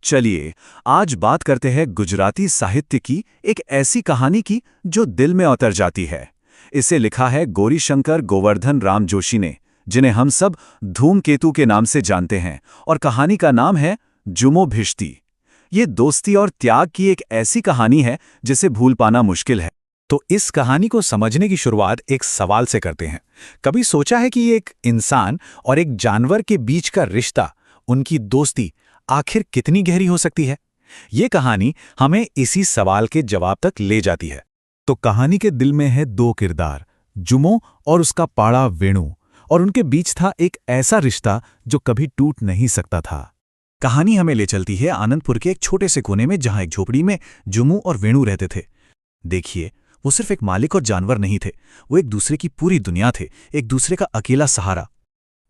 चलिए आज बात करते हैं गुजराती साहित्य की एक ऐसी कहानी की जो दिल में उतर जाती है। इसे लिखा है गौरीशंकर गोवर्धन राम जोशी ने, जिन्हें हम सब धूमकेतु के नाम से जानते हैं, और कहानी का नाम है जुमो भिश्ती। ये दोस्ती और त्याग की एक ऐसी कहानी है जिसे भूल पाना मुश्किल है। तो इस कहानी को समझने की शुरुआत एक सवाल से करते हैं। कभी सोचा है कि एक इंसान और एक जानवर के बीच का रिश्ता, उनकी दोस्ती आखिर कितनी गहरी हो सकती है? ये कहानी हमें इसी सवाल के जवाब तक ले जाती है। तो कहानी के दिल में है दो किरदार, जुमो और उसका पाड़ा वेणु, और उनके बीच था एक ऐसा रिश्ता जो कभी टूट नहीं सकता था। कहानी हमें ले चलती है आनंदपुर के एक छोटे से कोने में, जहां एक झोपड़ी में जुमो और वेणु रहते थे। देखिए, वो सिर्फ एक मालिक और जानवर नहीं थे, वो एक दूसरे की पूरी दुनिया थे, एक दूसरे का अकेला सहारा।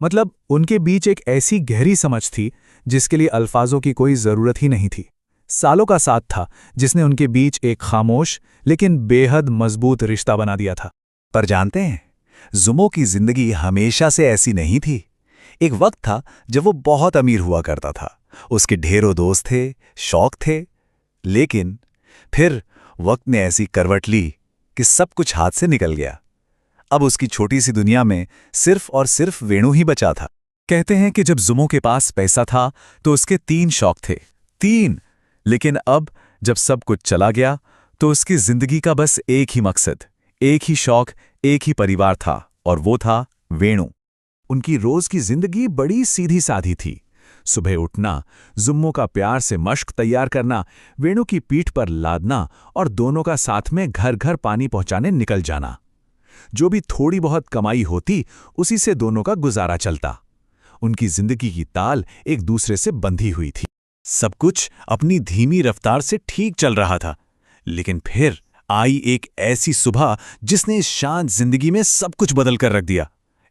मतलब उनके बीच एक ऐसी गहरी समझ थी जिसके लिए अल्फाजों की कोई जरूरत ही नहीं थी। सालों का साथ था जिसने उनके बीच एक खामोश लेकिन बेहद मजबूत रिश्ता बना दिया था। पर जानते हैं, जुमो की जिंदगी हमेशा से ऐसी नहीं थी। एक वक्त था जब वो बहुत अमीर हुआ करता था, उसके ढेरों दोस्त थे, शौक थे। लेकिन फिर वक्त ने ऐसी करवट ली कि सब कुछ हाथ से निकल गया। अब उसकी छोटी सी दुनिया में सिर्फ और सिर्फ वेणु ही बचा था। कहते हैं कि जब जुमो के पास पैसा था तो उसके 3 शौक थे। 3। लेकिन अब जब सब कुछ चला गया तो उसकी जिंदगी का बस एक ही मकसद, एक ही शौक, एक ही परिवार था, और वो था वेणु। उनकी रोज की जिंदगी बड़ी सीधी साधी थी। सुबह उठना, जुम्मो का प्यार से मश्क तैयार करना, वेणु की पीठ पर लादना और दोनों का साथ में घर घर पानी पहुंचाने निकल जाना। जो भी थोड़ी बहुत कमाई होती उसी से दोनों का गुजारा चलता। उनकी जिंदगी की ताल एक दूसरे से बंधी हुई थी। सब कुछ अपनी धीमी रफ्तार से ठीक चल रहा था। लेकिन फिर आई एक ऐसी सुबह जिसने इस शांत जिंदगी में सब कुछ बदल कर रख दिया।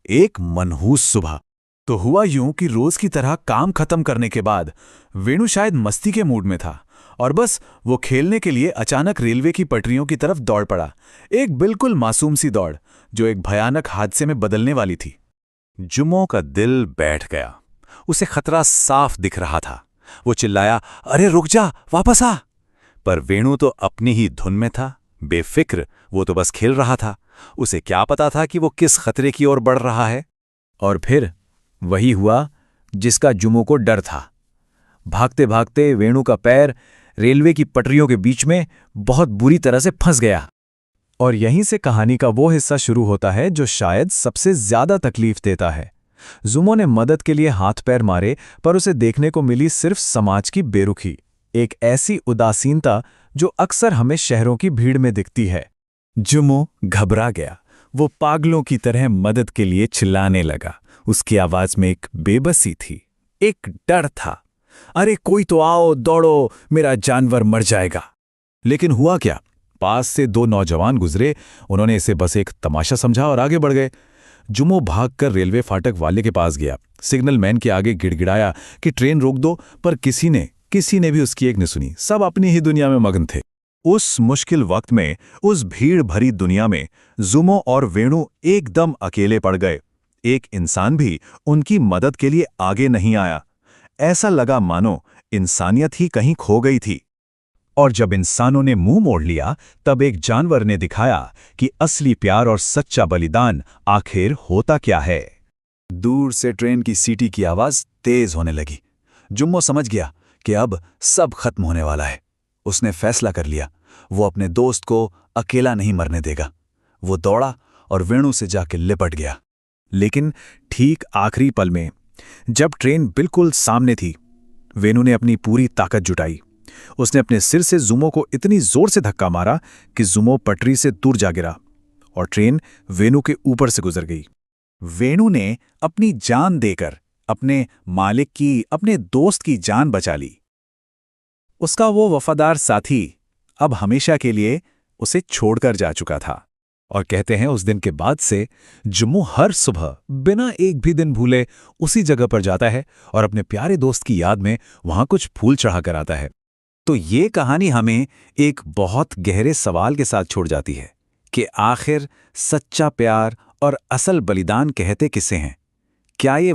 एक मनहूस सुबह। तो हुआ यूं कि रोज की तरह काम खत्म करने के बाद वेणु शायद मस्ती के मूड में था, और बस वो खेलने के लिए अचानक रेलवे की पटरियों की तरफ दौड़ पड़ा। एक बिल्कुल मासूम सी दौड़ जो एक भयानक हादसे में बदलने वाली थी। जुमो का दिल बैठ गया। उसे खतरा साफ दिख रहा था। वो चिल्लाया, अरे रुक जा, वापस आ। पर वेणु तो अपनी ही धुन में था, बेफिक्र। वो तो बस खेल रहा था। उसे क्या पता था कि वो किस खतरे की ओर बढ़ रहा है। और फिर वही हुआ जिसका जुमो को डर था। भागते भागते वेणु का पैर रेलवे की पटरियों के बीच में बहुत बुरी तरह से फंस गया। और यहीं से कहानी का वो हिस्सा शुरू होता है जो शायद सबसे ज्यादा तकलीफ देता है। जुमो ने मदद के लिए हाथ पैर मारे, पर उसे देखने को मिली सिर्फ समाज की बेरुखी, एक ऐसी उदासीनता जो अक्सर हमें शहरों की भीड़ में दिखती है। जुमो घबरा गया। वो पागलों की तरह मदद के लिए चिल्लाने लगा। उसकी आवाज में एक बेबसी थी, एक डर था। अरे कोई तो आओ, दौड़ो, मेरा जानवर मर जाएगा। लेकिन हुआ क्या? पास से 2 नौजवान गुजरे। उन्होंने इसे बस एक तमाशा समझा और आगे बढ़ गए। जुमो भागकर रेलवे फाटक वाले के पास गया। सिग्नल मैन के आगे गिड़गिड़ाया कि ट्रेन रोक दो, पर किसी ने भी उसकी एक न सुनी। सब अपनी ही दुनिया में मगन थे। उस मुश्किल वक्त में, उस भीड़ भरी दुनिया में जुमो और वेणु एकदम अकेले पड़ गए। एक इंसान भी उनकी मदद के लिए आगे नहीं आया। ऐसा लगा मानो इंसानियत ही कहीं खो गई थी। और जब इंसानों ने मुंह मोड़ लिया, तब एक जानवर ने दिखाया कि असली प्यार और सच्चा बलिदान आखिर होता क्या है। दूर से ट्रेन की सीटी की आवाज तेज होने लगी। जुम्मो समझ गया कि अब सब खत्म होने वाला है। उसने फैसला कर लिया, वो अपने दोस्त को अकेला नहीं मरने देगा। वो दौड़ा और वेणु से जाके लिपट गया। लेकिन ठीक आखिरी पल में, जब ट्रेन बिल्कुल सामने थी, वेणु ने अपनी पूरी ताकत जुटाई। उसने अपने सिर से जुमो को इतनी जोर से धक्का मारा कि जुमो पटरी से दूर जा गिरा और ट्रेन वेणु के ऊपर से गुजर गई। वेणु ने अपनी जान देकर अपने मालिक की, अपने दोस्त की जान बचा ली। उसका वो वफादार साथी अब हमेशा के लिए उसे छोड़कर जा चुका था। और कहते हैं उस दिन के बाद से जुम्मो हर सुबह बिना एक भी दिन भूले उसी जगह पर जाता है और अपने प्यारे दोस्त की याद में वहां कुछ फूल चढ़ा कर आता है। तो ये कहानी हमें एक बहुत गहरे सवाल के साथ छोड़ जाती है कि आखिर सच्चा प्यार और असल बलिदान कहते किसे हैं? क्या ये